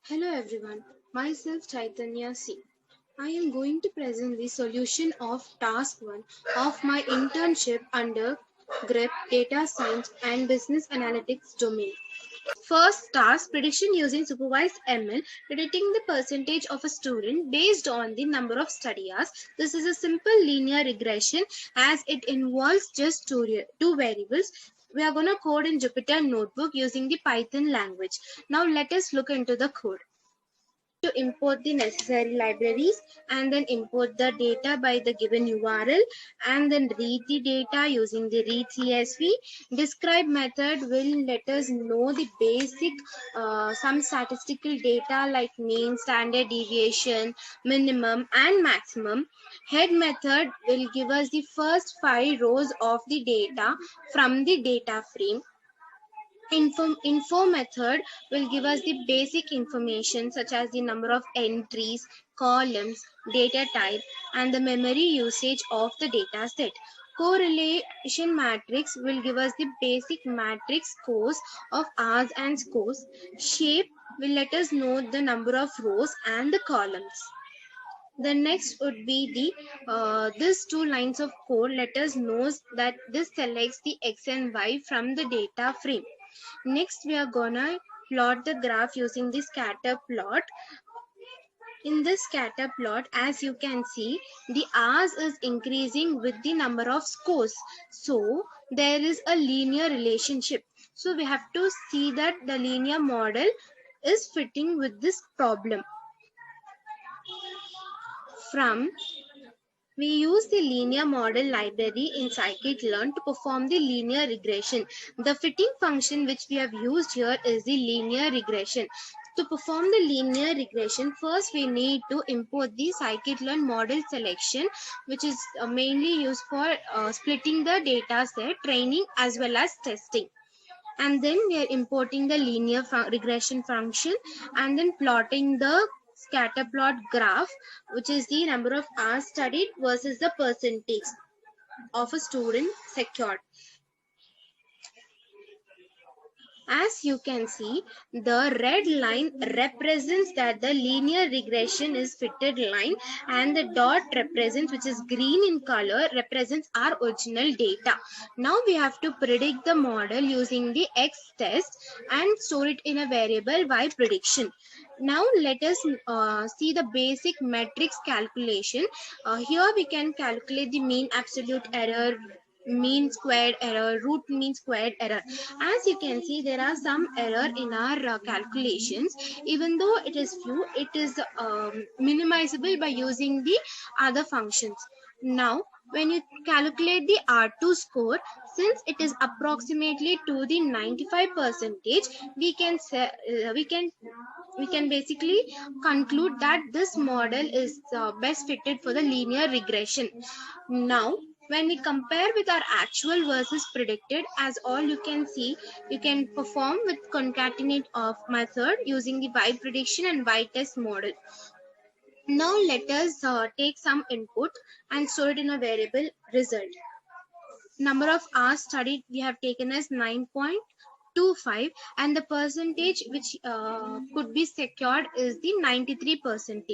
Hello everyone, myself Chaitanya C. I am going to present the solution of task 1 of my internship under GRIP Data Science and Business Analytics domain. First task, prediction using supervised ML, predicting the percentage of a student based on the number of study hours. This is a simple linear regression as it involves just two variables. We are going to code in Jupyter Notebook using the Python language. Now let us look into the code. To import the necessary libraries and then import the data by the given URL and then read the data using the read CSV. Describe method will let us know the basic some statistical data like mean, standard deviation, minimum and maximum. Head method will give us the first 5 rows of the data from the data frame. Info method will give us the basic information such as the number of entries, columns, data type, and the memory usage of the data set. Correlation matrix will give us the basic matrix scores of hours and scores. Shape will let us know the number of rows and the columns. The next would be the these two lines of code let us know that this selects the x and y from the data frame. Next, we are gonna plot the graph using the scatter plot. In this scatter plot, as you can see, the hours is increasing with the number of scores. So, there is a linear relationship. So, we have to see that the linear model is fitting with this problem. We use the linear model library in scikit-learn to perform the linear regression. The fitting function which we have used here is the linear regression. To perform the linear regression, first we need to import the scikit-learn model selection, which is mainly used for splitting the data set, training as well as testing. And then we are importing the linear regression function and then plotting the scatter plot graph, which is the number of hours studied versus the percentage of a student secured. As you can see, the red line represents that the linear regression is fitted line and the dot represents, which is green in color, represents our original data. Now we have to predict the model using the X test and store it in a variable Y prediction. Now let us see the basic metrics calculation. Here we can calculate the mean absolute error, mean squared error, root mean squared error. As you can see, there are some error in our calculations. Even though it is few, it is minimizable by using the other functions. Now when you calculate the R2 score, since it is approximately to the 95%, we can say, we can basically conclude that this model is best fitted for the linear regression. Now when we compare with our actual versus predicted, as all you can see, you can perform with concatenate of method using the Y prediction and Y test model. Now let us take some input and store it in a variable result. Number of hours studied we have taken as 9.25 and the percentage which could be secured is the 93%.